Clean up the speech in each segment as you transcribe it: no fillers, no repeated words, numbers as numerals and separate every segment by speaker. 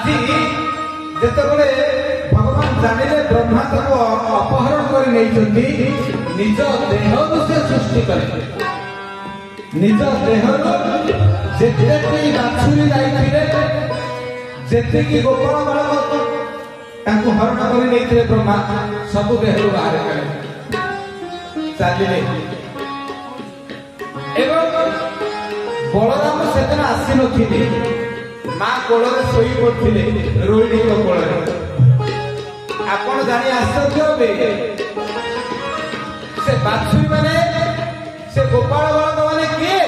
Speaker 1: আজি যেতবে ভগবান জানিলে ব্রহ্মা তাকে অপহরণ করে নেইছন্তি নিজ দেহরু সে সৃষ্টি করে নিজ দেহরু যেতেকি বাছুরি যাইଥିଲେ যেতেকি গোপাଳ ବାଳକ ତାଙ୍କୁ ହରଣ କରି ନେଇଥିଲେ ବ୍ରହ୍ମା ସବୁ ଦେହରୁ ବାହାର କଲେ ଚାଲିଲେ ଏବଂ ବଳରାମ ସେଦିନ ଆସିନଥିଲେ ମା କୋଳରେ ଶୋଇ ପଡିଥିଲେ ରୋହିଣୀଙ୍କ କୋଳରେ ଆପଣ ଜାଣି ଆଶ୍ଚର୍ଯ୍ୟ ହେବେ ସେ ବାଛୁରୀ ମାନେ ସେ ଗୋପାଳ ବାଳକ ମାନେ କିଏ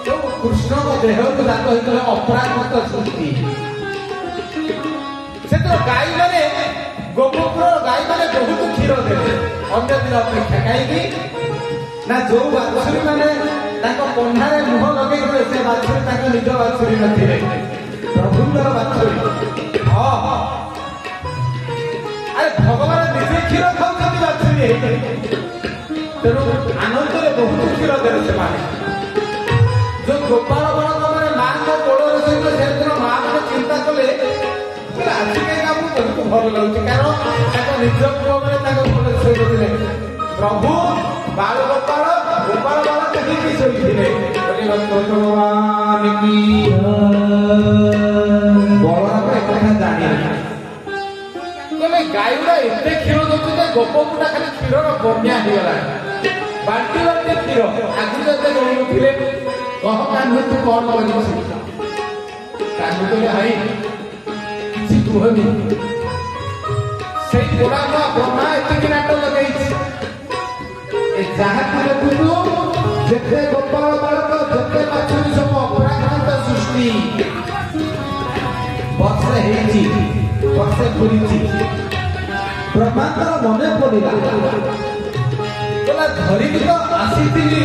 Speaker 1: ଯୋଉ କୃଷ୍ଣଙ୍କ ଦେହକୁ ତାଙ୍କ ହେଇଥିଲେ ଅପରାକୃତ ସୃଷ୍ଟି ସେଥିର ଗାଈ ମାନେ ଗୋକୁଳ ଗାଈ ମାନେ ବହୁତ କ୍ଷୀର ଦେବେ ଅନ୍ୟ ଦିନ ଅପେକ୍ଷା କାହିଁକି ନା ଯୋଉ ବାଛୁରୀ ମାନେ ତାଙ୍କ ପହ୍ନାରେ ମୁହଁ ଲଗେଇଥିଲେ ସେ ବାଛୁରୀ ତାଙ୍କ ନିଜ ବାଛୁରୀ ନଥିଲେ ପ୍ରଭୁଙ୍କର ବାଛୁରୀ ଆରେ ଭଗବାନ ନିଜେ କ୍ଷୀର ଖାଉଛନ୍ତି ବାଛୁରୀ ତେଣୁ ଆନନ୍ଦରେ ବହୁତ କ୍ଷୀର ଦେଲେ ସେମାନେ ଯୋଉ ଗୋପାଳ ବାଳକ ମାନେ ମାଙ୍କ କୋଳରେ ସହିତ ସେଦିନ ମା ମାନେ ଚିନ୍ତା କଲେ ଆଜି କାହିଁକି ଆମକୁ ବହୁତ ଭଲ ଲାଗୁଛି କାରଣ ତାଙ୍କ ନିଜ ପୁଅ ମାନେ ତାଙ୍କ କୋଳରେ ଶୋଇଥିଲେ ପ୍ରଭୁ ବାଳ ଗୋପାଳ ଗୋପାଳ ବାଳକ ହେଇକି ଶୋଇଥିଲେ ବଳରାମ ଏକଥା ଜାଣିଲେ କହିଲେ ଗାଈଗୁଡା ଏତେ କ୍ଷୀର ଦଉଛି ଯେ ଗୋପକୁଟା ଖାଲି କ୍ଷୀରର ବନ୍ୟା ହେଇଗଲାଣି ବାଣ୍ଟି ବାଣ୍ଟି କ୍ଷୀର ଆଗରୁ ଯେତେ ରହୁନଥିଲେ କହ କାହ୍ନୁ ତୁ କଣ କରିବୁ କାହ୍ନୁ କହିଲେ ଭାଇ କିଛି କୁହନି ସେଇ ଗୋଡାକ ବ୍ରହ୍ମା ଏତିକି ନାଟ ଲଗେଇଛି ଯାହାକୁ ଦେଖୁଛୁ ଯେତେ ଗୋପାଳ ବାଳକ ଯେତେ ବାଛୁରୀ ସବୁ ଅପରାକୃତ ସୃଷ୍ଟି ବର୍ଷେ ହେଇଛି ବର୍ଷେ ପୁରିଛି ବ୍ରହ୍ମାଙ୍କର ମନେ ପଡିଲା କହିଲା ଧରିକି ତ ଆସିଥିଲି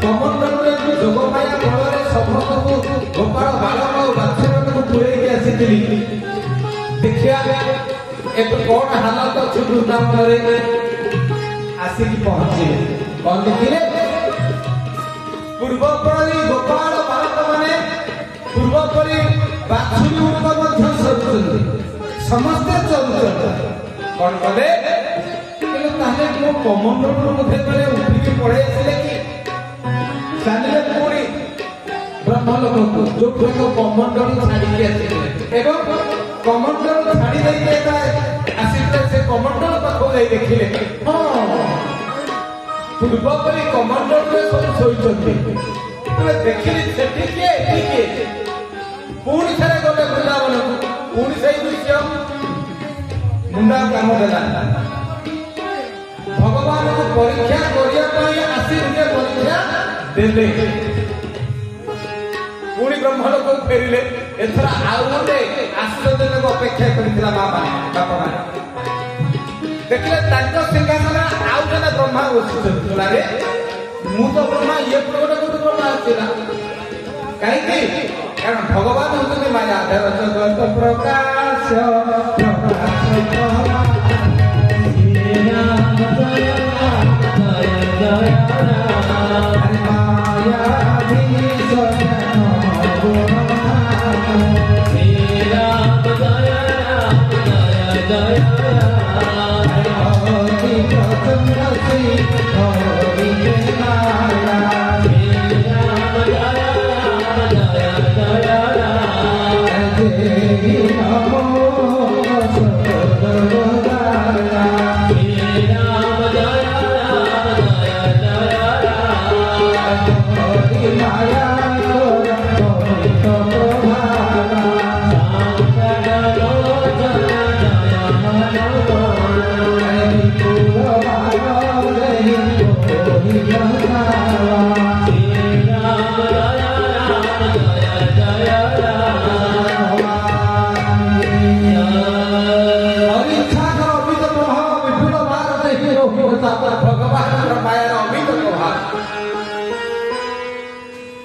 Speaker 1: କମଣ୍ଡଳରେ ଯୋଗମାୟା ଫଳରେ ସମସ୍ତଙ୍କୁ ଗୋପାଳ ବାଳକ ଓ ବାଛୁରୀମାନଙ୍କୁ ପୁରେଇକି ଆସିଥିଲି ଦେଖିବା ଏବେ କଣ ହାଲତ ଅଛି ବୃନ୍ଦାବନରେ ଆସିକି ପହଞ୍ଚିଲେ କଣ ଦେଖିଲେ ପୂର୍ବ ପରି ଗୋପାଳ ବାଳକ ମାନେ ପୂର୍ବ ପରି ବାଛୁରୀ ଗୁଡ଼ିକ ମଧ୍ୟ ସରୁଛନ୍ତି ସମସ୍ତେ ଚଳୁଛନ୍ତି କଣ କଲେ ତାହେଲେ ମୋ କମଣ୍ଡଳରୁ ମଧ୍ୟ ଉଠିକି ପଳେଇ ଆସିଲେ କି ଚାଲିଲେ ପୁଣି ବ୍ରହ୍ମଲୋକକୁ ଯୋଉଠୁ କମଣ୍ଡଳ ଛାଡିକି ଆସିଥିଲେ ଏବଂ କମଣ୍ଡଳ ଛାଡି ଦେଇକି ଆସିଥିଲେ ସେ କମଣ୍ଡଳ ପାଖକୁ ଯାଇ ଦେଖିଲେ ପୂର୍ବ ପରି କମଣ୍ଡଳରେ ସବୁ ଶୋଇଛନ୍ତି ଦେଖିଲି ସେଠି କିଏ ଏଠି କିଏ ପୁଣି ଥରେ ଗଲେ ବୃନ୍ଦାବନକୁ ପୁଣି ସେଇ ଦୃଶ୍ୟ ମୁଣ୍ଡା କାମ ଦେଲା ଭଗବାନଙ୍କୁ ପରୀକ୍ଷା କରିବା ପାଇଁ ଆସି ନିଜେ ପରୀକ୍ଷା ଦେଲେ ପୁଣି ବ୍ରହ୍ମଲୋକକୁ ଫେରିଲେ ଏଥର ଆଉ ଗୋଟେ ଆଶ୍ଚର୍ଯ୍ୟଜନକ ଅପେକ୍ଷା କରିଥିଲା ମା ମାନେ ବାପା ମାନେ ଦେଖିଲେ ତାଙ୍କ ସିଂହାସନ ଆଉ ଜଣେ ବ୍ରହ୍ମା ବସିଛନ୍ତି ତୁଳାରେ ମୁଁ ତ ବ୍ରହ୍ମା ଇଏ ଗୋଟେ ଗୋଟେ ବ୍ରହ୍ମା ଆସିଲା କାହିଁକି କାରଣ ଭଗବାନ ହଉଛନ୍ତି ମାୟା ଦେବ ଜଗତ ପ୍ରକାଶ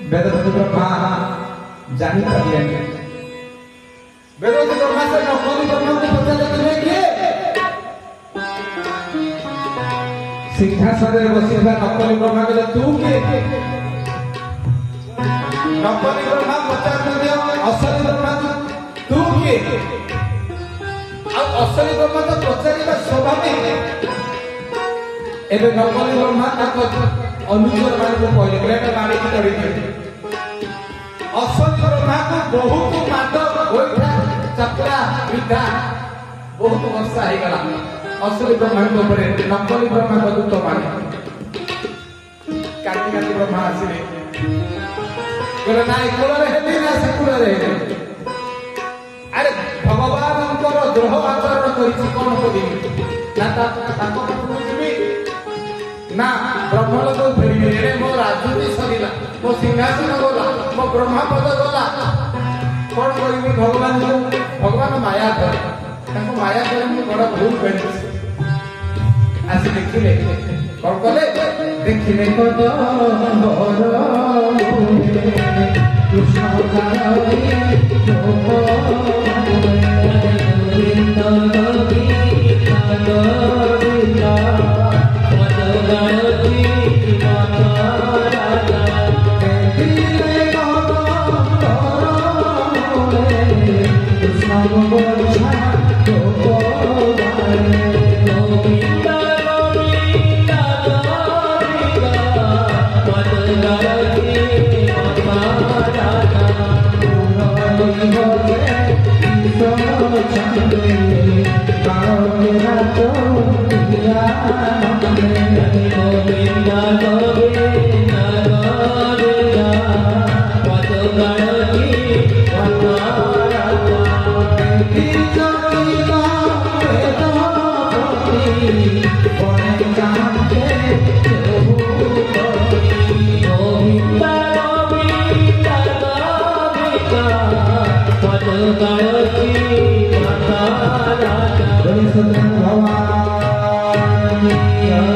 Speaker 1: वेदवती ब्रह्मा जानी पारे वेदवती ब्रह्मा से नकली ब्रह्मा को पचारे तुम्हें किए सिंहासन में बसिया नकली ब्रह्मा को तू किए नकली ब्रह्मा पचार दिया असली ब्रह्मा तू किए असली ब्रह्मा तो पचारिबा स्वाभाविक एबे नकली ब्रह्मा ताको अनुचर मानकु कहले बेटा बाड़ी की तड़ी असली ब्रह्मा को बहुत माद होइथा चपरा विद्या बहुत वर्षा हे गला असली ब्रह्मा को ऊपर नकली ब्रह्मा को दूत माने काटी काटी ब्रह्मा आसीले कहले नाई कुलरे हेली ना से कुलरे अरे भगवानଙ୍କର द्रोह आचरण କରିଛି କଣ କରିବି ନା ତାଙ୍କ ପାଖକୁ ଯିବି ନା ବ୍ରହ୍ମଲୋକ ଫେରିବି ରେ ମୋ ରାଜୁତି ସରିଲା ମୋ ସିଂହାସନ ଗଲା ମୋ ବ୍ରହ୍ମପଦ ଗଲା କଣ କରିବି ଭଗବାନ ମାୟା କରେ ତାଙ୍କ ମାୟା କରେ ମୁଁ ବଡ଼ ଭୁଲ କରିଛି ଆସି ଦେଖିଲେ କଣ କଲେ ଦେଖିଲେ କୃଷ୍ଣ भगवान